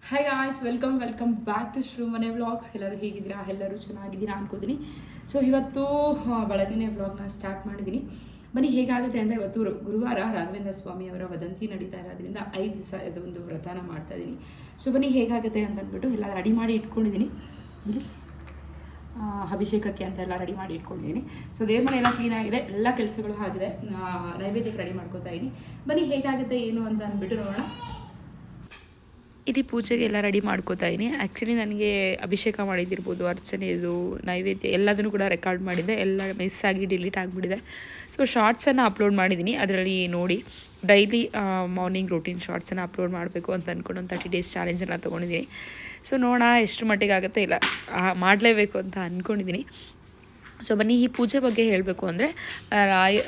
Hi guys, welcome back to ಶ್ರೂ ಮನೆ vlogs. ಎಲ್ಲರೂ ಹೇಗಿದ್ದೀರಾ? ಎಲ್ಲರೂ ಚೆನ್ನಾಗಿದ್ದೀರಾ ಅನ್ಕೋತೀನಿ. ಸೊ ಇವತ್ತು ಬೆಳಗ್ಗೆ ವ್ಲಾಗ್ನ ಸ್ಟಾರ್ಟ್ ಮಾಡಿದ್ದೀನಿ. ಬನ್ನಿ ಹೇಗಾಗುತ್ತೆ ಅಂತ. ಇವತ್ತು ಗುರುವಾರ ರಾಘವೇಂದ್ರ ಸ್ವಾಮಿ ಅವರ ವದಂತಿ ನಡೀತಾ ಇರೋದ್ರಿಂದ 5 ದಿವಸ ಇದೊಂದು ವ್ರತನ ಮಾಡ್ತಾ ಇದ್ದೀನಿ. ಸೊ ಬನ್ನಿ ಹೇಗಾಗುತ್ತೆ ಅಂತ ಅಂದ್ಬಿಟ್ಟು ಎಲ್ಲ ರೆಡಿ ಮಾಡಿ ಇಟ್ಕೊಂಡಿದ್ದೀನಿ. ಇಲ್ಲಿ ಅಭಿಷೇಕಕ್ಕೆ ಅಂತ ಎಲ್ಲ ರೆಡಿ ಮಾಡಿ ಇಟ್ಕೊಂಡಿದ್ದೀನಿ. ಸೊ ದೇವ್ರ ಮನೆ ಎಲ್ಲ ಕ್ಲೀನಾಗಿದೆ, ಎಲ್ಲ ಕೆಲಸಗಳು ಆಗಿದೆ. ನೈವೇದ್ಯಕ್ಕೆ ರೆಡಿ ಮಾಡ್ಕೋತಾ ಇದ್ದೀನಿ. ಬನ್ನಿ ಹೇಗಾಗುತ್ತೆ ಏನು ಅಂತ ಅಂದ್ಬಿಟ್ಟು ನೋಡೋಣ. ಇಲ್ಲಿ ಪೂಜೆಗೆ ಎಲ್ಲ ರೆಡಿ ಮಾಡ್ಕೋತಾ ಇದ್ದೀನಿ. ಆ್ಯಕ್ಚುಲಿ ನನಗೆ ಅಭಿಷೇಕ ಮಾಡಿದ್ದಿರ್ಬೋದು, ಅರ್ಚನೆದು ನೈವೇದ್ಯ ಎಲ್ಲದನ್ನು ಕೂಡ ರೆಕಾರ್ಡ್ ಮಾಡಿದ್ದೆ. ಎಲ್ಲ ಮಿಸ್ ಆಗಿ ಡಿಲೀಟ್ ಆಗಿಬಿಟ್ಟಿದೆ. ಸೊ ಶಾರ್ಟ್ಸನ್ನು ಅಪ್ಲೋಡ್ ಮಾಡಿದ್ದೀನಿ. ಅದರಲ್ಲಿ ನೋಡಿ ಡೈಲಿ ಮಾರ್ನಿಂಗ್ ರೂಟೀನ್ ಶಾರ್ಟ್ಸನ್ನು ಅಪ್ಲೋಡ್ ಮಾಡಬೇಕು ಅಂತ ಅಂದ್ಕೊಂಡು ಒಂದು 30 ಡೇಸ್ ಚಾಲೆಂಜನ್ನು ತೊಗೊಂಡಿದ್ದೀನಿ. ಸೊ ನೋಡೋಣ ಎಷ್ಟು ಮಟ್ಟಿಗೆ ಆಗುತ್ತೆ. ಇಲ್ಲ ಮಾಡಲೇಬೇಕು ಅಂತ ಅಂದ್ಕೊಂಡಿದ್ದೀನಿ. ಸೊ ಬನ್ನಿ ಈ ಪೂಜೆ ಬಗ್ಗೆ ಹೇಳಬೇಕು ಅಂದರೆ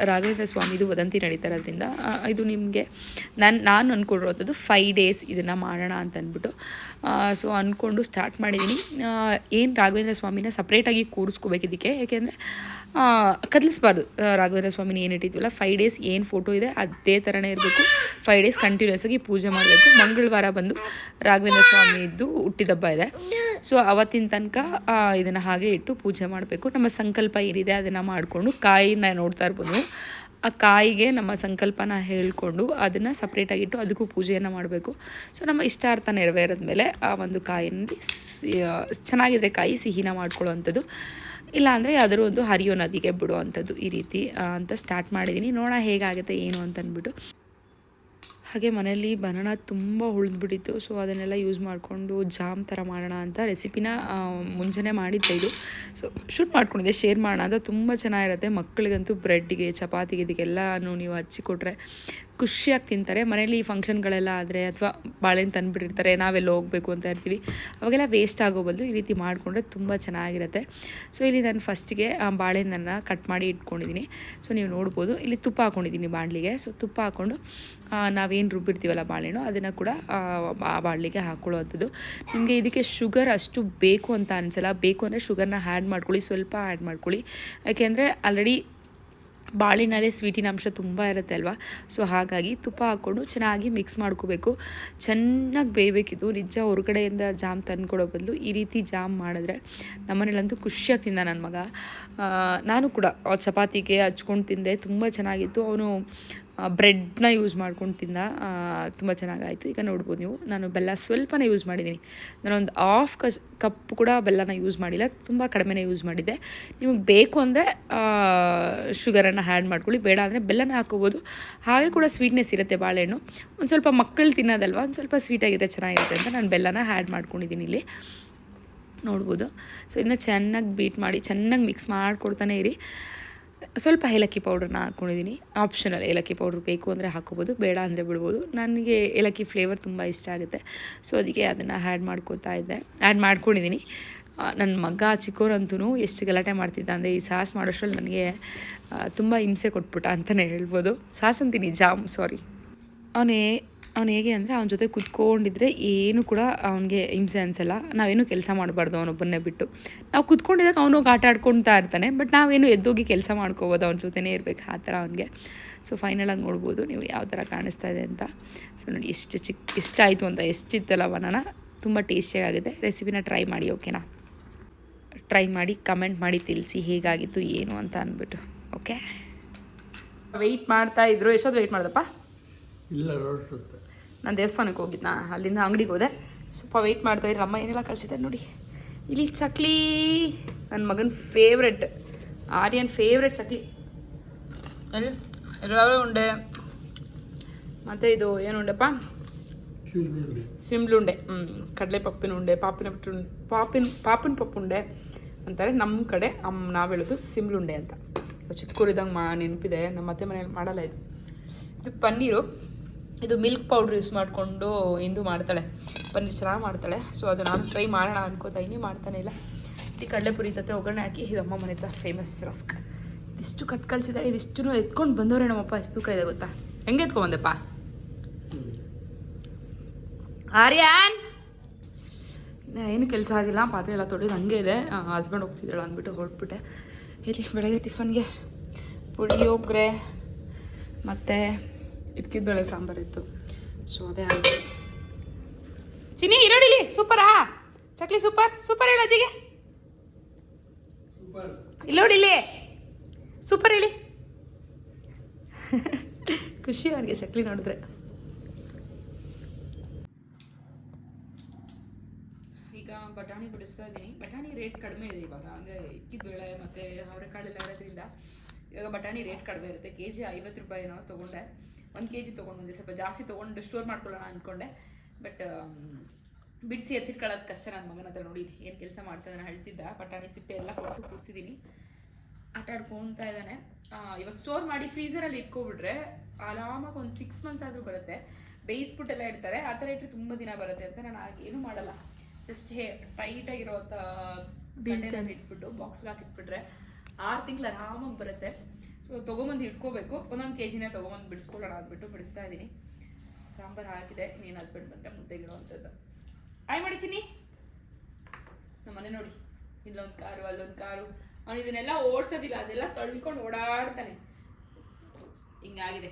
ರಾಘವೇಂದ್ರ ಸ್ವಾಮಿದು ವದಂತಿ ನಡೀತಾ ಇರೋದ್ರಿಂದ ಇದು ನಿಮಗೆ ನಾನು ಅಂದ್ಕೊಂಡಿರೋಂಥದ್ದು 5 ಡೇಸ್ ಇದನ್ನು ಮಾಡೋಣ ಅಂತ ಅಂದ್ಬಿಟ್ಟು ಸೊ ಅಂದ್ಕೊಂಡು ಸ್ಟಾರ್ಟ್ ಮಾಡಿದ್ದೀನಿ. ಏನು ರಾಘವೇಂದ್ರ ಸ್ವಾಮಿನ ಸಪ್ರೇಟಾಗಿ ಕೂರಿಸ್ಕೋಬೇಕು ಇದಕ್ಕೆ, ಏಕೆಂದರೆ ಕದಲಿಸ್ಬಾರ್ದು. ರಾಘವೇಂದ್ರ ಸ್ವಾಮಿನ ಏನು ಇಟ್ಟಿದ್ವಲ್ಲ 5 ಡೇಸ್ ಏನು ಫೋಟೋ ಇದೆ ಅದೇ ಥರನೇ ಇರಬೇಕು. 5 ಡೇಸ್ ಕಂಟಿನ್ಯೂಸ್ ಆಗಿ ಪೂಜೆ ಮಾಡಬೇಕು. ಮಂಗಳವಾರ ಬಂದು ರಾಘವೇಂದ್ರ ಸ್ವಾಮಿದು ಹುಟ್ಟಿದಬ್ಬ ಇದೆ. ಸೊ ಅವತ್ತಿನ ತನಕ ಇದನ್ನು ಹಾಗೆ ಇಟ್ಟು ಪೂಜೆ ಮಾಡಬೇಕು. ನಮ್ಮ ಸಂಕಲ್ಪ ಏನಿದೆ ಅದನ್ನು ಮಾಡಿಕೊಂಡು ಕಾಯಿನ ನೋಡ್ತಾ ಇರ್ಬೋದು. ಆ ಕಾಯಿಗೆ ನಮ್ಮ ಸಂಕಲ್ಪನ ಹೇಳ್ಕೊಂಡು ಅದನ್ನು ಸಪ್ರೇಟಾಗಿಟ್ಟು ಅದಕ್ಕೂ ಪೂಜೆಯನ್ನು ಮಾಡಬೇಕು. ಸೊ ನಮ್ಮ ಇಷ್ಟಾರ್ಥ ನೆರವೇರಿದ ಮೇಲೆ ಆ ಒಂದು ಕಾಯಿನಲ್ಲಿ ಚೆನ್ನಾಗಿದ್ರೆ ಕಾಯಿ ಸಿಹಿನ ಮಾಡ್ಕೊಳ್ಳೋವಂಥದ್ದು, ಇಲ್ಲಾಂದರೆ ಯಾವ್ದಾದ್ರು ಒಂದು ಹರಿಯೋ ನದಿಗೆ ಬಿಡುವಂಥದ್ದು, ಈ ರೀತಿ ಅಂತ ಸ್ಟಾರ್ಟ್ ಮಾಡಿದ್ದೀನಿ. ನೋಡೋಣ ಹೇಗಾಗುತ್ತೆ ಏನು ಅಂತ ಅಂದ್ಬಿಟ್ಟು. ಹಾಗೆ ಮನೆಯಲ್ಲಿ ಬನಾನಾ ತುಂಬ ಉಳಿದ್ಬಿಟ್ಟಿತ್ತು. ಸೊ ಅದನ್ನೆಲ್ಲ ಯೂಸ್ ಮಾಡಿಕೊಂಡು ಜಾಮ್ ಥರ ಮಾಡೋಣ ಅಂತ ರೆಸಿಪಿನ ಮುಂಜಾನೆ ಮಾಡಿದ್ದೆ. ಇದು ಸೊ ಶೂಟ್ ಮಾಡ್ಕೊಂಡಿದ್ದೆ, ಶೇರ್ ಮಾಡೋಣ ಅಂತ. ತುಂಬ ಚೆನ್ನಾಗಿರುತ್ತೆ. ಮಕ್ಕಳಿಗಂತೂ ಬ್ರೆಡ್ಗೆ, ಚಪಾತಿಗೆ, ಇದಕ್ಕೆಲ್ಲನೂ ನೀವು ಹಚ್ಚಿಕೊಟ್ರೆ ಖುಷಿಯಾಗಿ ತಿಂತಾರೆ. ಮನೇಲಿ ಫಂಕ್ಷನ್ಗಳೆಲ್ಲ ಆದರೆ ಅಥವಾ ಬಾಳೆಹಣ್ಣು ತಂದುಬಿಟ್ಟಿರ್ತಾರೆ, ನಾವೆಲ್ಲ ಹೋಗಬೇಕು ಅಂತ ಇರ್ತೀವಿ, ಅವಾಗೆಲ್ಲ ವೇಸ್ಟ್ ಆಗೋಬಲ್ದು ಈ ರೀತಿ ಮಾಡಿಕೊಂಡ್ರೆ ತುಂಬ ಚೆನ್ನಾಗಿರುತ್ತೆ. ಸೊ ಇಲ್ಲಿ ನಾನು ಫಸ್ಟಿಗೆ ಬಾಳೆಹಣ್ಣನ್ನು ಕಟ್ ಮಾಡಿ ಇಟ್ಕೊಂಡಿದ್ದೀನಿ. ಸೊ ನೀವು ನೋಡ್ಬೋದು ಇಲ್ಲಿ ತುಪ್ಪ ಹಾಕ್ಕೊಂಡಿದ್ದೀನಿ ಬಾಣಲಿಗೆ. ಸೊ ತುಪ್ಪ ಹಾಕ್ಕೊಂಡು ನಾವೇನು ರುಬ್ಬಿರ್ತೀವಲ್ಲ ಬಾಳೆಹಣ್ಣು, ಅದನ್ನು ಕೂಡ ಆ ಬಾಣಲಿಗೆ ಹಾಕ್ಕೊಳ್ಳೋವಂಥದ್ದು. ನಿಮಗೆ ಇದಕ್ಕೆ ಶುಗರ್ ಅಷ್ಟು ಬೇಕು ಅಂತ ಅನಿಸಲ್ಲ. ಬೇಕು ಅಂದರೆ ಶುಗರ್ನ ಆ್ಯಡ್ ಮಾಡ್ಕೊಳ್ಳಿ, ಸ್ವಲ್ಪ ಆ್ಯಡ್ ಮಾಡ್ಕೊಳ್ಳಿ. ಯಾಕೆಂದರೆ ಆಲ್ರೆಡಿ ಬಾಳೆಹಣ್ಣಲ್ಲೇ ಸ್ವೀಟಿನ ಅಂಶ ತುಂಬ ಇರುತ್ತೆ ಅಲ್ವಾ. ಸೊ ಹಾಗಾಗಿ ತುಪ್ಪ ಹಾಕ್ಕೊಂಡು ಚೆನ್ನಾಗಿ ಮಿಕ್ಸ್ ಮಾಡ್ಕೋಬೇಕು. ಚೆನ್ನಾಗಿ ಬೇಯಬೇಕಿದ್ದು. ನಿಜ ಹೊರಗಡೆಯಿಂದ ಜಾಮ್ ತಂದುಕೊಡೋ ಬದಲು ಈ ರೀತಿ ಜಾಮ್ ಮಾಡಿದ್ರೆ ನಮ್ಮನೇಲಂತೂ ಖುಷಿಯಾಗಿ ತಿಂದ ನನ್ನ ಮಗ. ನಾನು ಕೂಡ ಚಪಾತಿಗೆ ಹಚ್ಕೊಂಡು ತಿಂದೆ, ತುಂಬ ಚೆನ್ನಾಗಿತ್ತು. ಅವನು ಬ್ರೆಡ್ನ ಯೂಸ್ ಮಾಡ್ಕೊಂಡು ತಿಂದ, ತುಂಬ ಚೆನ್ನಾಗಾಯಿತು. ಈಗ ನೋಡ್ಬೋದು ನೀವು, ನಾನು ಬೆಲ್ಲ ಸ್ವಲ್ಪನೇ ಯೂಸ್ ಮಾಡಿದ್ದೀನಿ. ನಾನೊಂದು ಹಾಫ್ ಕಪ್ ಕೂಡ ಬೆಲ್ಲನ ಯೂಸ್ ಮಾಡಿಲ್ಲ, ತುಂಬ ಕಡಿಮೆನೇ ಯೂಸ್ ಮಾಡಿದ್ದೆ. ನಿಮಗೆ ಬೇಕು ಅಂದರೆ ಶುಗರನ್ನು ಆ್ಯಡ್ ಮಾಡ್ಕೊಳ್ಳಿ, ಬೇಡ ಅಂದರೆ ಬೆಲ್ಲನ ಹಾಕೋಬೋದು. ಹಾಗೆ ಕೂಡ ಸ್ವೀಟ್ನೆಸ್ ಇರುತ್ತೆ ಬಾಳೆಹಣ್ಣು. ಒಂದು ಸ್ವಲ್ಪ ಮಕ್ಕಳು ತಿನ್ನೋದಲ್ವ, ಒಂದು ಸ್ವಲ್ಪ ಸ್ವೀಟಾಗಿರುತ್ತೆ, ಚೆನ್ನಾಗಿರುತ್ತೆ ಅಂತ ನಾನು ಬೆಲ್ಲನ ಆ್ಯಡ್ ಮಾಡ್ಕೊಂಡಿದ್ದೀನಿ ಇಲ್ಲಿ. ನೋಡ್ಬೋದು. ಸೊ ಇದನ್ನ ಚೆನ್ನಾಗಿ ಬೀಟ್ ಮಾಡಿ ಚೆನ್ನಾಗಿ ಮಿಕ್ಸ್ ಮಾಡಿಕೊಡ್ತಾನೆ ಇರಿ. ಸ್ವಲ್ಪ ಏಲಕ್ಕಿ ಪೌಡ್ರನ್ನ ಹಾಕ್ಕೊಂಡಿದ್ದೀನಿ. ಆಪ್ಷನಲ್, ಏಲಕ್ಕಿ ಪೌಡ್ರ್ ಬೇಕು ಅಂದರೆ ಹಾಕ್ಕೋಬೋದು, ಬೇಡ ಅಂದರೆ ಬಿಡ್ಬೋದು. ನನಗೆ ಏಲಕ್ಕಿ ಫ್ಲೇವರ್ ತುಂಬ ಇಷ್ಟ ಆಗುತ್ತೆ. ಸೊ ಅದಕ್ಕೆ ಅದನ್ನು ಆ್ಯಡ್ ಮಾಡ್ಕೊಂಡಿದ್ದೀನಿ. ನನ್ನ ಮಗ ಚಿಕ್ಕವರಂತೂ ಎಷ್ಟು ಗಲಾಟೆ ಮಾಡ್ತಿದ್ದ ಅಂದರೆ ಈ ಸಾಸ್ ಮಾಡೋಷ್ಟ್ರಲ್ಲಿ ನನಗೆ ತುಂಬ ಹಿಂಸೆ ಕೊಟ್ಬಿಟ್ಟ ಅಂತಲೇ ಹೇಳ್ಬೋದು. ಸಾಸ್ ಅಂತೀನಿ, ಜಾಮ್, ಸಾರಿ. ಅವನು ಹೇಗೆ ಅಂದರೆ ಅವನ ಜೊತೆ ಕುತ್ಕೊಂಡಿದ್ರೆ ಏನು ಕೂಡ ಅವನಿಗೆ ಹಿಂಸೆ ಅನಿಸಲ್ಲ. ನಾವೇನು ಕೆಲಸ ಮಾಡಬಾರ್ದು ಅವನೊಬ್ಬನ್ನೇ ಬಿಟ್ಟು. ನಾವು ಕುತ್ಕೊಂಡಿದ್ದಾಗ ಅವನೋಗಿ ಆಟ ಆಡ್ಕೊಳ್ತಾ ಇರ್ತಾನೆ, ಬಟ್ ನಾವೇನು ಎದ್ದೋಗಿ ಕೆಲಸ ಮಾಡ್ಕೋಬೋದು, ಅವನ ಜೊತೆನೇ ಇರಬೇಕು, ಆ ಥರ ಅವನಿಗೆ. ಸೊ ಫೈನಲಾಗಿ ನೋಡ್ಬೋದು ನೀವು ಯಾವ ಥರ ಕಾಣಿಸ್ತಾ ಇದೆ ಅಂತ. ಸೊ ನೋಡಿ ಎಷ್ಟು ಆಯಿತು ಅಂತ. ಎಷ್ಟಿತ್ತಲ್ಲ ಬನಾನ, ತುಂಬ ಟೇಸ್ಟಿಯಾಗಿದೆ. ರೆಸಿಪಿನ ಟ್ರೈ ಮಾಡಿ, ಓಕೆನಾ? ಟ್ರೈ ಮಾಡಿ ಕಮೆಂಟ್ ಮಾಡಿ ತಿಳಿಸಿ ಹೇಗಾಗಿತ್ತು ಏನು ಅಂತ ಅಂದ್ಬಿಟ್ಟು. ಓಕೆ, ವೆಯ್ಟ್ ಮಾಡ್ತಾಯಿದ್ರು. ಎಷ್ಟೊತ್ತು ವೆಯ್ಟ್ ಮಾಡ್ದಪ್ಪ? ಇಲ್ಲ, ನಾನು ದೇವಸ್ಥಾನಕ್ಕೆ ಹೋಗಿದ್ನಾ, ಅಲ್ಲಿಂದ ಅಂಗಡಿಗೆ ಹೋದೆ. ಸ್ವಲ್ಪ ವೆಯ್ಟ್ ಮಾಡ್ತಾಯಿದ್ರು. ಅಮ್ಮ ಏನೆಲ್ಲ ಕಳಿಸಿದ್ದಾರೆ ನೋಡಿ. ಇಲ್ಲಿ ಚಕ್ಲಿ, ನನ್ನ ಮಗನ ಫೇವ್ರೆಟ್, ಆರ್ಯನ್ ಫೇವ್ರೆಟ್ ಚಕ್ಲಿ. ರವೆ ಉಂಡೆ, ಮತ್ತು ಇದು ಏನು ಉಂಡೆಪ್ಪ, ಸಿಮ್ಲುಂಡೆ, ಕಡಲೆ ಪಪ್ಪಿನ ಉಂಡೆ, ಪಾಪಿನ ಪಪ್ಪುಂಡೆ ಅಂತಾರೆ ನಮ್ಮ ಕಡೆ. ನಾವು ಹೇಳೋದು ಸಿಮ್ಲುಂಡೆ ಅಂತ. ಚಿಕ್ಕೂರಿದಂಗೆ ನೆನಪಿದೆ, ನಮ್ಮ ಅತ್ತೆ ಮನೇಲಿ ಮಾಡಲ್ಲ ಇದು. ಇದು ಪನ್ನೀರು, ಇದು ಮಿಲ್ಕ್ ಪೌಡ್ರ್ ಯೂಸ್ ಮಾಡಿಕೊಂಡು ಇಂದು ಮಾಡ್ತಾಳೆ. ಪನ್ನೀರ್ ಚೆನ್ನಾಗಿ ಮಾಡ್ತಾಳೆ. ಸೊ ಅದು ನಾನು ಟ್ರೈ ಮಾಡೋಣ ಅನ್ಕೋತಾ ಇದ್ದೀನಿ, ಮಾಡ್ತಾನೆ ಇಲ್ಲ. ಈ ಕಡಲೆಪುರಿ ಜೊತೆ ಒಗ್ಗರಣೆ ಹಾಕಿ, ಇದು ಅಮ್ಮ ಮನೆ ಫೇಮಸ್ ರಸ್ಕ್. ಇದಿಷ್ಟು ಕಟ್ ಕಳಿಸಿದ್ದಾರೆ. ಇದಿಷ್ಟು ಎತ್ಕೊಂಡು ಬಂದವ್ರೆ ನಮ್ಮಪ್ಪ. ಎಷ್ಟು ತೂಕ ಇದೆ ಗೊತ್ತಾ? ಹೆಂಗೆ ಎತ್ಕೊಂಡ್ಬಂದೆಪ್ಪ? ಆರ್ಯಾನ್ ಏನು ಕೆಲಸ ಆಗಿಲ್ಲ, ಪಾತ್ರೆ ಎಲ್ಲ ತೊಳೆದು ಹಂಗೆ ಇದೆ. ಹಸ್ಬೆಂಡ್ ಹೋಗ್ತಿದ್ದಾಳೆ ಅಂದ್ಬಿಟ್ಟು ಹೊರಟ್ಬಿಟ್ಟೆ. ಇಲ್ಲಿ ಬೆಳಗ್ಗೆ ಟಿಫನ್ಗೆ ಪುಳಿಯೋಗರೆ ಮತ್ತು ಇದಕ್ಕಿದ ಬೇಳೆ ಸಾಂಬಾರು ಇತ್ತು. ಸೊ ಅದೇ ಆಯಿತು. ಚಿನ್ನಿ ಇರೋಡಿಲಿ ಸೂಪರಾ ಚಕ್ಲಿ ಸೂಪರ್ ಸೂಪರ್ ಹೇಳಿ ಅಜ್ಜಿಗೆ ಇಲ್ಲೋಡಿಲಿ ಸೂಪರ್ ಹೇಳಿ ಖುಷಿ ಅವ್ರಿಗೆ ಚಕ್ಲಿ ನೋಡಿದ್ರೆ. ಈಗ ಬಟಾಣಿ ಬಿಡಿಸ್ತಾ ಇದ್ದೀನಿ. ಬಟಾಣಿ ರೇಟ್ ಕಡಿಮೆ ಇದೆ ಇವಾಗ, ಅಂದರೆ ಇಕ್ಕಿದ ಬೇಳೆ ಮತ್ತು ಅವರೆಕಾಳೆಲ್ಲ ಇರೋದ್ರಿಂದ ಇವಾಗ ಬಟಾಣಿ ರೇಟ್ ಕಡಿಮೆ ಇರುತ್ತೆ. ಕೆಜಿ 50 ರೂಪಾಯಿನೋ ತೊಗೊಂಡೆ. 1 kg ತೊಗೊಂಡು ಸ್ವಲ್ಪ ಜಾಸ್ತಿ ತೊಗೊಂಡು ಸ್ಟೋರ್ ಮಾಡ್ಕೊಳ್ಳೋಣ ಅಂದ್ಕೊಂಡೆ. ಬಟ್ ಬಿಡಿಸಿ ಎತ್ತಿಟ್ಕೊಳ್ಳೋದು ಕಷ್ಟ. ನನ್ನ ಮಗನ ಹತ್ರ ನೋಡಿ ಏನು ಕೆಲಸ ಮಾಡ್ತಾ ಇದ್ದಾನೆ ಹೇಳ್ತಿದ್ದ. ಬಟಾಣಿ ಸಿಪ್ಪೆ ಎಲ್ಲ ಕೊಟ್ಟು ಕೂರಿಸಿದ್ದೀನಿ, ಆಟ ಆಡ್ಕೊತಾ ಇದ್ದಾನೆ. ಇವಾಗ ಸ್ಟೋರ್ ಮಾಡಿ ಫ್ರೀಸರಲ್ಲಿ ಇಟ್ಕೊಬಿಟ್ರೆ ಆರಾಮಾಗಿ ಒಂದು 6 months ಆದರೂ ಬರುತ್ತೆ. ಬೇಯಿಸ್ಬಿಟ್ಟೆಲ್ಲ ಇಡ್ತಾರೆ, ಆ ಥರ ಇಟ್ಟರೆ ತುಂಬ ದಿನ ಬರುತ್ತೆ ಅಂತ ನಾನು ಏನೂ ಮಾಡಲ್ಲ. ಜಸ್ಟ್ ಟೈಟಾಗಿರೋವಂಥ ಕಂಟೈನರ್ ಇಟ್ಬಿಟ್ಟು ಬಾಕ್ಸ್ಗೆ ಹಾಕಿಟ್ಬಿಟ್ರೆ 6 ತಿಂಗಳು ಆರಾಮಾಗಿ ಬರುತ್ತೆ. ಸೊ ತೊಗೊಂಬಂದು ಇಟ್ಕೋಬೇಕು. 1 kgನೇ ತೊಗೊಂಬಂದು ಬಿಡಿಸ್ಕೊಳ್ಳೋಣ ಅಂದ್ಬಿಟ್ಟು ಬಿಡಿಸ್ತಾ ಇದ್ದೀನಿ. ಸಾಂಬಾರು ಹಾಕಿದೆ, ನೀನು ಹಸ್ಬೆಂಡ್ ಬಂದರೆ ಮುದ್ದೆಗಿಡುವಂಥದ್ದು. ಆಯ್ ಮಾಡಿ ಚಿನ್ನಿ. ನಮ್ಮ ಮನೆ ನೋಡಿ, ಇಲ್ಲೊಂದು ಕಾರು ಅಲ್ಲೊಂದು ಕಾರು. ಅವನು ಇದನ್ನೆಲ್ಲ ಓಡಿಸೋದಿಲ್ಲ, ಅದೆಲ್ಲ ತಳ್ಕೊಂಡು ಓಡಾಡ್ತಾನೆ. ಹಿಂಗಾಗಿದೆ.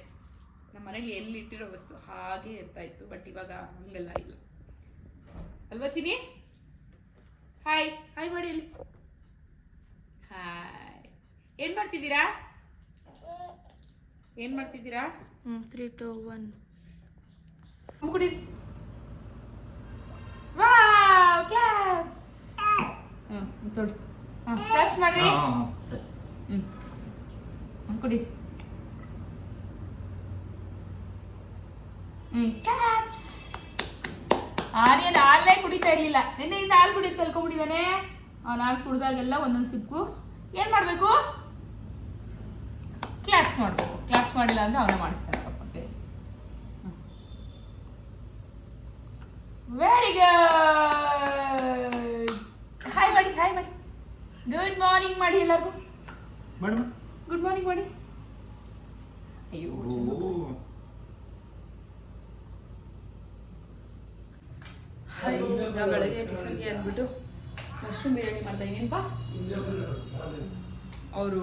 ನಮ್ಮ ಮನೇಲಿ ಎಲ್ಲಿ ಇಟ್ಟಿರೋ ವಸ್ತು ಹಾಗೆ ಇರ್ತಾ ಇತ್ತು. ಬಟ್ ಇವಾಗ ಹಂಗೆಲ್ಲ ಇಲ್ಲ ಅಲ್ವಾ ಚಿನ್ನಿ? ಹಾಯ್ ಹಾಯ್ ಮಾಡಿ ಅಲ್ಲಿ. ಹಾಯ್. ಏನು ಮಾಡ್ತಿದ್ದೀರಾ? ಏನು ಮಾಡ್ತಿದ್ದೀರಾ? 3, 2, 1 ಕುಡಿ. Wow caps. ತೊಡಿ. ಕ್ಯಾಪ್ಸ್ ಮಾಡ್ರಿ. ಕುಡಿ. ಕ್ಯಾಪ್ಸ್. ಆರ್ಯನ್ ಹಾಲೇ ಕುಡಿತಾ ಇರಲಿಲ್ಲ. ನಿನ್ನೆಯಿಂದ ಹಾಲು ಕುಡಿಯೋದು ಕಲ್ಕೊಂಡ್ಬಿಟ್ಟಿದ್ದಾನೆ. ಅವ್ನು ಹಾಲು ಕುಡ್ದಾಗೆಲ್ಲ ಒಂದೊಂದು ಸಿಪ್ಪು ಏನು ಮಾಡಬೇಕು? ಕ್ಲಾಪ್ಸ್ ಮಾಡಬೇಕು. ಕ್ಲಾಪ್ಸ್ ಮಾಡಿಲ್ಲ ಅಂದರೆ ಅವನೇ ಮಾಡಿಸ್ತಾನೆ ಪಾಪ. Very good. ಹಾಯ್ ಮಾಡಿ, ಹಾಯ್ ಮಾಡಿ. ಗುಡ್ ಮಾರ್ನಿಂಗ್ ಮಾಡಿ ಎಲ್ಲರಿಗೂ. ಗುಡ್ ಮಾರ್ನಿಂಗ್ ಮಾಡಿ. ಅಯ್ಯೋ ಬೆಳಗ್ಗೆ ಟಿಫನ್ಗೆ ಅಂದ್ಬಿಟ್ಟು ಮಶ್ರೂಮ್ ಬಿರಿಯಾನಿ ಮಾಡ್ತಾ ಇದ್ದೀನಿಪ್ಪ. ಅವರು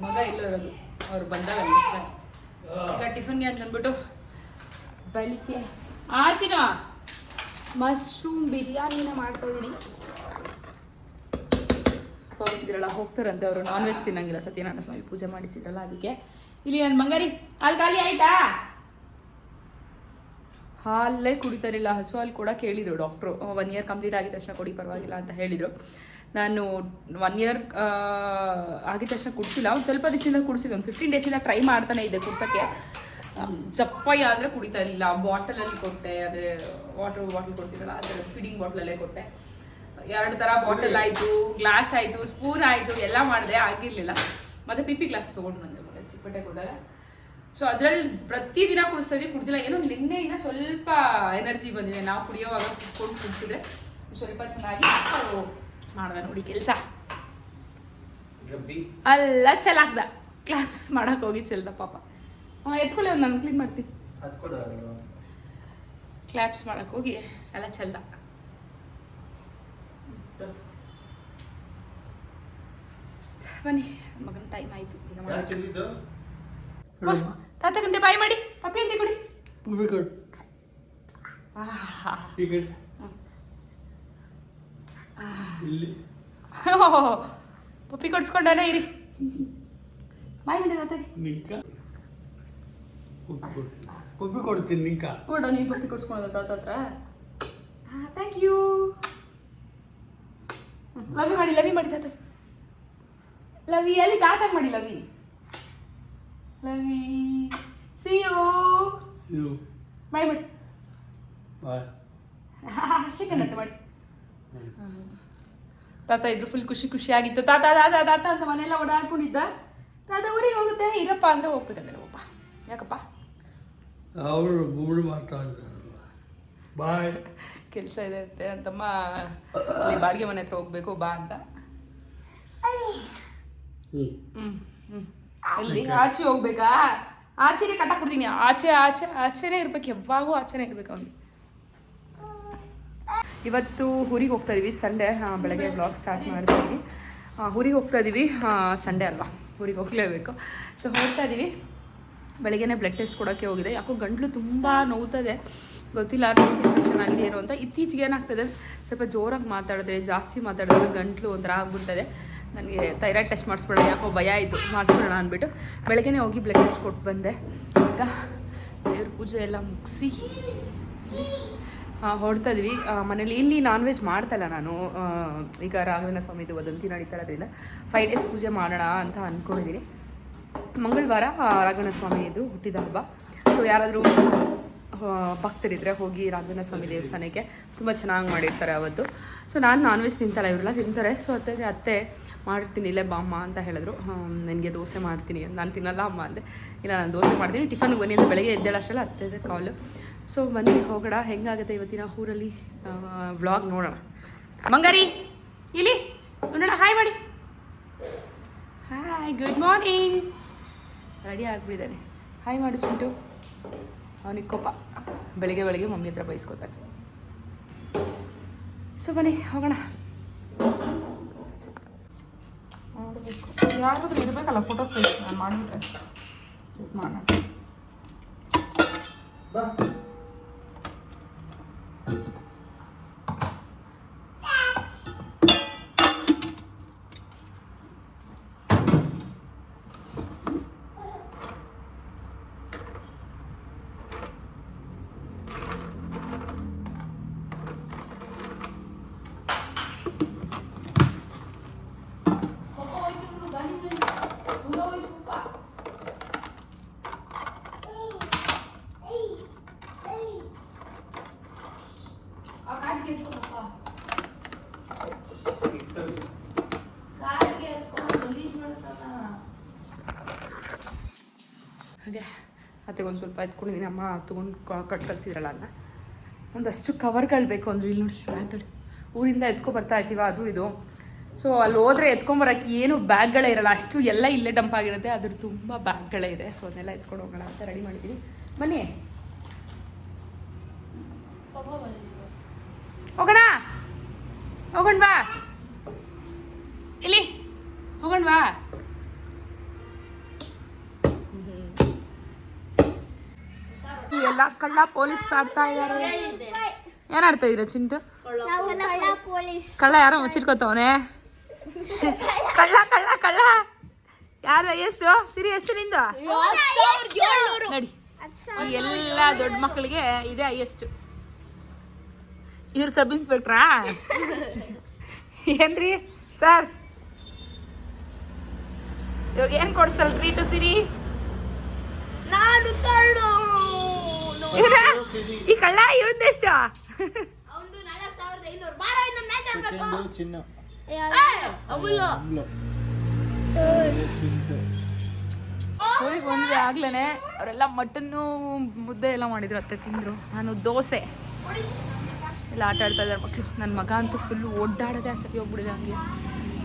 ಮಗ ಇಲ್ಲೋ ಇರೋದು, ಅವ್ರು ಬಂದಾಗ ಅನ್ನಿಸ್ತಾರೆ. ಈಗ ಟಿಫನ್ಗೆ ಅಂತ ಅಂದ್ಬಿಟ್ಟು ಬೆಳಿಗ್ಗೆ ಆಚಿನ ಮಶ್ರೂಮ್ ಬಿರಿಯಾನಿನ ಮಾಡ್ತಾ ಇದ್ದೀನಿ. ಹೋಗಿದ್ರಲ್ಲ ಹೋಗ್ತಾರಂತೆ ಅವರು, ನಾನ್ ವೆಜ್ ತಿನ್ನಂಗಿಲ್ಲ. ಸತ್ಯನಾರಾಯಣ ಸ್ವಾಮಿ ಪೂಜೆ ಮಾಡಿಸಿದ್ರಲ್ಲ ಅದಕ್ಕೆ. ಇಲ್ಲಿ ನನ್ನ ಬಂಗಾರಿ ಹಾಲು ಖಾಲಿ ಆಯ್ತಾ? ಹಾಲೇ ಕುಡಿತಾರಿಲ್ಲ, ಹಸು ಹಾಲು ಕೂಡ ಕೇಳಿದರು ಡಾಕ್ಟ್ರು. 1 year ಕಂಪ್ಲೀಟ್ ಆಗಿದ ತಕ್ಷಣ ಕೊಡಿ ಪರವಾಗಿಲ್ಲ ಅಂತ ಹೇಳಿದರು. ನಾನು 1 year ಆಗಿದ ತಕ್ಷಣ ಕುಡಿಸಿಲ್ಲ. ಒಂದು ಸ್ವಲ್ಪ ದಿವಸದಿಂದ ಕುಡಿಸಿದೆ, ಒಂದು 15 days ಟ್ರೈ ಮಾಡ್ತಾನೆ ಇದೆ ಕುಡ್ಸೋಕ್ಕೆ. ಚಪ್ಪಯ್ಯ ಅಂದರೆ ಕುಡಿತಾ ಇರಲಿಲ್ಲ. ಬಾಟಲಲ್ಲಿ ಕೊಟ್ಟೆ, ಅಂದರೆ ವಾಟರ್ ಬಾಟಲ್ ಕೊಡ್ತಿರಲ್ಲ ಆ ಥರ ಫೀಡಿಂಗ್ ಬಾಟ್ಲಲ್ಲೇ ಕೊಟ್ಟೆ. 2 ಥರ ಬಾಟಲ್ ಆಯಿತು, ಗ್ಲಾಸ್ ಆಯಿತು, ಸ್ಪೂನ್ ಆಯಿತು, ಎಲ್ಲ ಮಾಡಿದೆ, ಆಗಿರಲಿಲ್ಲ. ಮತ್ತು PP ಗ್ಲಾಸ್ ತೊಗೊಂಡು ಬಂದೆ ಮನೆ ಚಿಕ್ಕಪೇಟೆಗೆ ಹೋದಾಗ. ಸೊ ಅದರಲ್ಲಿ ಪ್ರತಿದಿನ ಕುಡಿಸ್ತಾ ಕುಡ್ದಿಲ್ಲ. ಏನೋ ನಿನ್ನೆ ಇನ್ನೂ ಸ್ವಲ್ಪ ಎನರ್ಜಿ ಬಂದಿದೆ. ನಾವು ಕುಡಿಯೋವಾಗ ಕುಡ್ಕೊಂಡು ಕುಡಿಸಿದ್ರೆ ಸ್ವಲ್ಪ ಚೆನ್ನಾಗಿ ಮಾಡಿದೆ ನೋಡಿ ಕೆಲಸ. ಅಲ್ಲ ಚೆಲ್ಲಾಕ್ದ ಕ್ಲಾಸ್ ಮಾಡೋಕೆ ಹೋಗಿ ಚೆಲ್ದ ಪಾಪ. ಎತ್ಕೊಳ್ಳಿ, ಒಂದು ನಾನು ಕ್ಲೀನ್ ಮಾಡ್ತೀನಿ. ಕ್ಲಾಪ್ಸ್ ಮಾಡೋಕೆ ಹೋಗಿ ಎಲ್ಲ ಚೆಲ್ದ. ಬನ್ನಿ ಮಗನ ಟೈಮ್ ಆಯಿತು. ಈಗ ತಾತಗಂತೆ ಬಾಯ್ ಮಾಡಿ. ಪಪ್ಪಿ ಅಂತೆ ಕೊಡಿ. ಪಪ್ಪಿ ಕೊಡ್ಸ್ಕೊಂಡಾನೆ ಇರಿ. ಬಾಯ್ ಮಾಡಿ ತಾತಗೆ. ಪಪ್ಪಿ ಕೊಡ್ತೀನಿ ನಿಂಕ. ಕೊಡ, ನೀನು ಪಪ್ಪಿ ಕೊಡ್ಸ್ಕೊಳ್ಳೋದ ತಾತ ಹತ್ರ. Thank you. ಲವಿ ಮಾಡಿ, ಲವಿ ಮಾಡಿ ತಾತ. ಲವಿ ಅಲ್ಲಿ ತಾತ ಮಾಡಿ. ಲವಿ ಲವಿ ಸಿ ಯು. ಬಾಯ್ ಮಾಡಿ. ಶೇಖಂಡ್ ಅಂತ ಮಾಡಿ. ತಾತ ಇದ್ರು ಫುಲ್ ಖುಷಿ ಖುಷಿಯಾಗಿತ್ತು. ತಾತ ತಾತ ತಾತ ಅಂತ ಮನೆಯೆಲ್ಲ ಓಡಾಡ್ಕೊಂಡಿದ್ದ. ತಾತ ಊರಿಗೆ ಹೋಗುತ್ತೆ, ಇರಪ್ಪ ಅಂದರೆ ಹೋಗ್ಬಿಟ್ಟಂದ್ರೆ ಒಬ್ಬ. ಯಾಕಪ್ಪ? ಅವರು ಬೂಡು ಮಾಡ್ತಾ ಇದ್ದಾರೆ. ಬಾಯ್, ಕೆಲಸ ಇದೆ ಅಂತೆ ಅಂತಮ್ಮ. ಅಲ್ಲಿ ಬಾಡಿಗೆ ಮನೆ ಹತ್ರ ಹೋಗ್ಬೇಕು ಬಾ ಅಂತ. ಅಲ್ಲಿ ಆಚೆ ಹೋಗ್ಬೇಕಾ? ಆಚೆನೇ ಕಟ್ಟಾಕ್ ಕೊಡ್ತೀನಿ. ಆಚೆನೇ ಇರ್ಬೇಕು, ಯಾವಾಗೂ ಆಚೆನೇ ಇರ್ಬೇಕು ಅವ್ನು. ಇವತ್ತು ಊರಿಗೆ ಹೋಗ್ತಾ ಇದೀವಿ. ಸಂಡೇ ಬೆಳಗ್ಗೆ ಬ್ಲಾಗ್ ಸ್ಟಾರ್ಟ್ ಮಾಡ್ತಾ ಇದೀವಿ. ಊರಿಗೆ ಹೋಗ್ತಾ ಇದೀವಿ. ಸಂಡೇ ಅಲ್ವಾ, ಊರಿಗೆ ಹೋಗಲೇಬೇಕು. ಸೊ ಹೋಗ್ತಾ ಇದೀವಿ. ಬೆಳಗ್ಗೆನೇ ಬ್ಲಡ್ ಟೆಸ್ಟ್ ಕೊಡೋಕ್ಕೆ ಹೋಗಿದೆ. ಯಾಕೋ ಗಂಟ್ಲು ತುಂಬ ನೋವ್ತದೆ, ಗೊತ್ತಿಲ್ಲ. ಚೆನ್ನಾಗಿದೆ ಏನು ಅಂತ. ಇತ್ತೀಚೆಗೆ ಏನಾಗ್ತದೆ, ಸ್ವಲ್ಪ ಜೋರಾಗಿ ಮಾತಾಡಿದ್ರೆ, ಜಾಸ್ತಿ ಮಾತಾಡಿದ್ರೆ ಗಂಟ್ಲು ಒಂಥರ ಆಗ್ಬಿಡ್ತದೆ. ನನಗೆ ಥೈರಾಯ್ಡ್ ಟೆಸ್ಟ್ ಮಾಡಿಸ್ಬಿಡೋಣ, ಯಾಕೋ ಭಯ ಆಯಿತು, ಮಾಡಿಸ್ಬಿಡೋಣ ಅಂದ್ಬಿಟ್ಟು ಬೆಳಗ್ಗೆ ಹೋಗಿ ಬ್ಲಡ್ ಟೆಸ್ಟ್ ಕೊಟ್ಟು ಬಂದೆ. ಈಗ ದೇವ್ರ ಪೂಜೆ ಎಲ್ಲ ಮುಗಿಸಿ ಹೊರಡ್ತಾ ಇದ್ವಿ ಮನೇಲಿ. ಇಲ್ಲಿ ನಾನ್ ವೆಜ್ ಮಾಡ್ತಲ್ಲ ನಾನು, ಈಗ ರಾಘವೇಂದ್ರ ಸ್ವಾಮಿದು ವದಂತಿ ನಡೀತಾ ಇರೋದ್ರಿಂದ 5 days ಪೂಜೆ ಮಾಡೋಣ ಅಂತ ಅಂದ್ಕೊಂಡಿದ್ದೀನಿ. ಮಂಗಳವಾರ ರಾಘವೇಂದ್ರ ಸ್ವಾಮಿದು ಹುಟ್ಟಿದ ಹಬ್ಬ. ಸೊ ಯಾರಾದರೂ ಭಕ್ತರಿದ್ದರೆ ಹೋಗಿ ರಾಘವೇಂದ್ರ ಸ್ವಾಮಿ ದೇವಸ್ಥಾನಕ್ಕೆ, ತುಂಬ ಚೆನ್ನಾಗಿ ಮಾಡಿರ್ತಾರೆ ಅವತ್ತು. ಸೊ ನಾನು ನಾನ್ ವೆಜ್ ತಿಂತಾರೆ, ಇವರೆಲ್ಲ ತಿಂತಾರೆ. ಸೊ ಅತ್ತೆ ಮಾಡಿರ್ತೀನಿ ಇಲ್ಲೇ ಬಾಮ್ಮ ಅಂತ ಹೇಳಿದ್ರು. ನನಗೆ ದೋಸೆ ಮಾಡ್ತೀನಿ, ನಾನು ತಿನ್ನಲ್ಲ ಅಮ್ಮ ಅಂದೆ. ಇಲ್ಲ ನಾನು ದೋಸೆ ಮಾಡ್ತೀನಿ, ಟಿಫನ್ಗೆ ಬನ್ನಿ ಅಂತ ಬೆಳಗ್ಗೆ ಎದ್ದೇಳಷ್ಟೆಲ್ಲ ಅತ್ತೆ ಕಾಲು. ಸೊ ಬನ್ನಿ ಹೋಗೋಣ, ಹೆಂಗಾಗುತ್ತೆ ಇವತ್ತಿನ ಊರಲ್ಲಿ ವ್ಲಾಗ್ ನೋಡೋಣ. ಮಂಗಾರಿ ಇಲ್ಲಿ ನೋಡೋಣ, ಹಾಯ್ ಮಾಡಿ. Hi, good morning. ರೆಡಿ ಆಗಿಬಿಟ್ಟಿದ್ದಾನೆ. ಹಾಯ್ ಮಾಡಿ ಚಿಂಟು. ಅವನಿಗೆ ಕೋಪ, ಬೆಳಿಗ್ಗೆ ಮಮ್ಮಿ ಹತ್ರ ಬೈಸ್ಕೊತಾನೆ. ಸೊ ಬನ್ನಿ ಹೋಗೋಣ. ನೋಡಬೇಕು, ಯಾರಾದ್ರೂ ಇರಬೇಕಲ್ಲ ಫೋಟೋಸ್ ಬೇಕು, ನಾನು ಮಾಡಿಬಿಟ್ರೆ ಮಾಡೋಣ. ಹಾಗೆ ಮತ್ತೆ ಒಂದು ಸ್ವಲ್ಪ ಎತ್ಕೊಂಡಿದ್ದೀನಿ, ಅಮ್ಮ ತೊಗೊಂಡು ಕಟ್ ಕಳಿಸಿದ್ರಲ್ಲ ಅನ್ನ. ಒಂದಷ್ಟು ಕವರ್ಗಳು ಬೇಕು ಅಂದರೆ ಇಲ್ಲಿ ನೋಡಿ ಬ್ಯಾಗ್ಗಳು, ಊರಿಂದ ಬರ್ತಾ ಇರ್ತೀವ ಅದು ಇದು. ಸೊ ಅಲ್ಲಿ ಹೋದರೆ ಎತ್ಕೊಂಬರೋಕ್ಕೆ ಏನು ಬ್ಯಾಗ್ಗಳೇ ಇರಲ್ಲ, ಅಷ್ಟು ಎಲ್ಲ ಇಲ್ಲೇ ಡಂಪ್ ಆಗಿರುತ್ತೆ. ಅದ್ರ ತುಂಬ ಬ್ಯಾಗ್ಗಳೇ ಇದೆ. ಸೊ ಅದನ್ನೆಲ್ಲ ಎತ್ಕೊಂಡು ಹೋಗೋಣ ಅಂತ ರೆಡಿ ಮಾಡಿದ್ದೀನಿ. ಬನ್ನಿ ಹೋಗೋಣ, ಹೋಗೋಣ ಬಾ, ಇಲ್ಲಿ ಹೋಗೋಣ ಬಾ. ಎಲ್ಲ ಕಳ್ಳ ಪೊಲೀಸ್ ಆಡ್ತಾ ಇದ್ದಾರೆ. ಏನ್ ಆಡ್ತಾ ಇದೀರ ಚಿಂಟು? ಕಳ್ಳ ಯಾರೋ ಮುಚ್ಚಿಟ್ಕೋತವನೆ. ಕಳ್ಳ ಕಳ್ಳ ಕಳ್ಳ ಯಾರು? ಎಷ್ಟು ಸಿರಿ, ಎಷ್ಟು ನಿಂದು? ನೋಡಿ, ಎಲ್ಲ ದೊಡ್ಡ ಮಕ್ಕಳಿಗೆ ಇದೆ ಹೈಯೆಸ್ಟ್. ಇವ್ರು ಸಬ್ ಇನ್ಸ್ಪೆಕ್ಟ್ರಾ ಏನ್ರಿ ಸರ್? ಇವಾಗ ಏನ್ ಕೊಡ್ಸಲ್ ಟ್ರೀಟು ಸಿರಿ? ಈ ಕಳ್ಳ ಇವಂದೆಷ್ಟು? ಊರಿಗೆ ಬಂದ್ವಿ ಆಗ್ಲೇನೆ. ಅವರೆಲ್ಲ ಮಟನ್ನು ಮುದ್ದೆ ಎಲ್ಲ ಮಾಡಿದ್ರು, ಅತ್ತೆ ತಿಂದ್ರು. ನಾನು ದೋಸೆ ಎಲ್ಲ ಆಟ ಆಡ್ತಾ ಇದ್ದಾರೆ ಮಕ್ಕಳು. ನನ್ನ ಮಗ ಅಂತೂ ಫುಲ್ ಓಡಾಡೋದೇ ಸರಿ ಹೋಗ್ಬಿಡಿದೆ. ಹಂಗೆ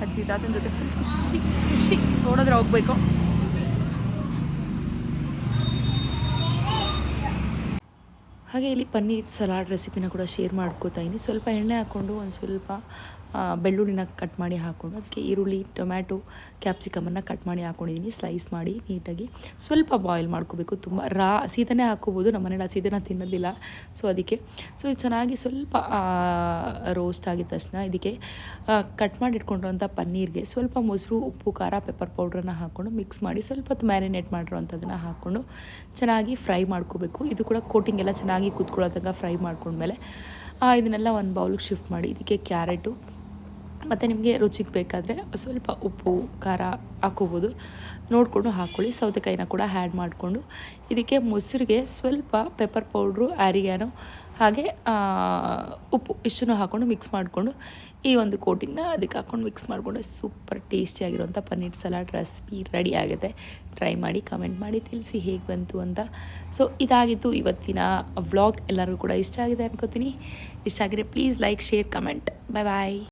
ಅಜ್ಜಿ ತಾತನ ಜೊತೆ ಫುಲ್ ಖುಷಿ ಖುಷಿ. ನೋಡಿದ್ರೆ ಹೋಗ್ಬೇಕು. ಹಾಗೆ ಇಲ್ಲಿ ಪನ್ನೀರ್ ಸಲಾಡ್ ರೆಸಿಪಿನ ಕೂಡ ಶೇರ್ ಮಾಡ್ಕೋತಾ ಇದ್ದೀನಿ. ಸ್ವಲ್ಪ ಎಣ್ಣೆ ಹಾಕ್ಕೊಂಡು ಒಂದು ಸ್ವಲ್ಪ ಬೆಳ್ಳುಳ್ಳಿನ ಕಟ್ ಮಾಡಿ ಹಾಕ್ಕೊಂಡು ಅದಕ್ಕೆ ಈರುಳ್ಳಿ, ಟೊಮ್ಯಾಟೊ, ಕ್ಯಾಪ್ಸಿಕಮನ್ನು ಕಟ್ ಮಾಡಿ ಹಾಕ್ಕೊಂಡಿದ್ದೀನಿ. ಸ್ಲೈಸ್ ಮಾಡಿ ನೀಟಾಗಿ ಸ್ವಲ್ಪ ಬಾಯ್ಲ್ ಮಾಡ್ಕೋಬೇಕು. ತುಂಬ ಸೀದನೇ ಹಾಕ್ಕೋಬೋದು, ನಮ್ಮ ಮನೇಲಿ ಸೀದನ ತಿನ್ನೋದಿಲ್ಲ. ಸೊ ಅದಕ್ಕೆ ಇದು ಚೆನ್ನಾಗಿ ಸ್ವಲ್ಪ ರೋಸ್ಟ್ ಆಗಿದ ತಕ್ಷಣ ಇದಕ್ಕೆ ಕಟ್ ಮಾಡಿ ಇಟ್ಕೊಂಡಿರೋಂಥ ಪನ್ನೀರ್ಗೆ ಸ್ವಲ್ಪ ಮೊಸರು, ಉಪ್ಪು, ಖಾರ, ಪೆಪ್ಪರ್ ಪೌಡ್ರನ್ನ ಹಾಕ್ಕೊಂಡು ಮಿಕ್ಸ್ ಮಾಡಿ ಸ್ವಲ್ಪ ಹೊತ್ತು ಮ್ಯಾರಿನೇಟ್ ಮಾಡಿರೋವಂಥದ್ದನ್ನು ಹಾಕ್ಕೊಂಡು ಚೆನ್ನಾಗಿ ಫ್ರೈ ಮಾಡ್ಕೋಬೇಕು. ಇದು ಕೂಡ ಕೋಟಿಂಗ್ ಎಲ್ಲ ಚೆನ್ನಾಗಿ ಕುತ್ಕೊಳ್ಳೋದಾಗ ಫ್ರೈ ಮಾಡ್ಕೊಂಡ್ಮೇಲೆ ಇದನ್ನೆಲ್ಲ ಒಂದು ಬೌಲ್ಗೆ ಶಿಫ್ಟ್ ಮಾಡಿ ಇದಕ್ಕೆ ಕ್ಯಾರೆಟು ಮತ್ತು ನಿಮಗೆ ರುಚಿಗೆ ಬೇಕಾದರೆ ಸ್ವಲ್ಪ ಉಪ್ಪು, ಖಾರ ಹಾಕ್ಕೋಬೋದು, ನೋಡಿಕೊಂಡು ಹಾಕ್ಕೊಳ್ಳಿ. ಸೌತೆಕಾಯಿನ ಕೂಡ ಆ್ಯಡ್ ಮಾಡಿಕೊಂಡು ಇದಕ್ಕೆ ಮೊಸರಿಗೆ ಸ್ವಲ್ಪ ಪೆಪ್ಪರ್ ಪೌಡ್ರು, ಆರಿಗ್ಯಾನೋ ಹಾಗೆ ಉಪ್ಪು ಇಷ್ಟನ್ನು ಹಾಕ್ಕೊಂಡು ಮಿಕ್ಸ್ ಮಾಡಿಕೊಂಡು ಈ ಒಂದು ಕೋಟಿಂಗ್ನ ಅದಕ್ಕೆ ಹಾಕ್ಕೊಂಡು ಮಿಕ್ಸ್ ಮಾಡಿಕೊಂಡು ಸೂಪರ್ ಟೇಸ್ಟಿಯಾಗಿರೋಂಥ ಪನ್ನೀರ್ ಸಲಾಡ್ ರೆಸಿಪಿ ರೆಡಿ ಆಗುತ್ತೆ. ಟ್ರೈ ಮಾಡಿ, ಕಮೆಂಟ್ ಮಾಡಿ ತಿಳಿಸಿ ಹೇಗೆ ಬಂತು ಅಂತ. ಸೊ ಇದಾಗಿತ್ತು ಇವತ್ತಿನ ವ್ಲಾಗ್. ಎಲ್ಲರಿಗೂ ಕೂಡ ಇಷ್ಟ ಆಗಿದೆ ಅನ್ಕೋತೀನಿ. ಇಷ್ಟ ಆಗಿದ್ರೆ please like, share, comment. Bye bye.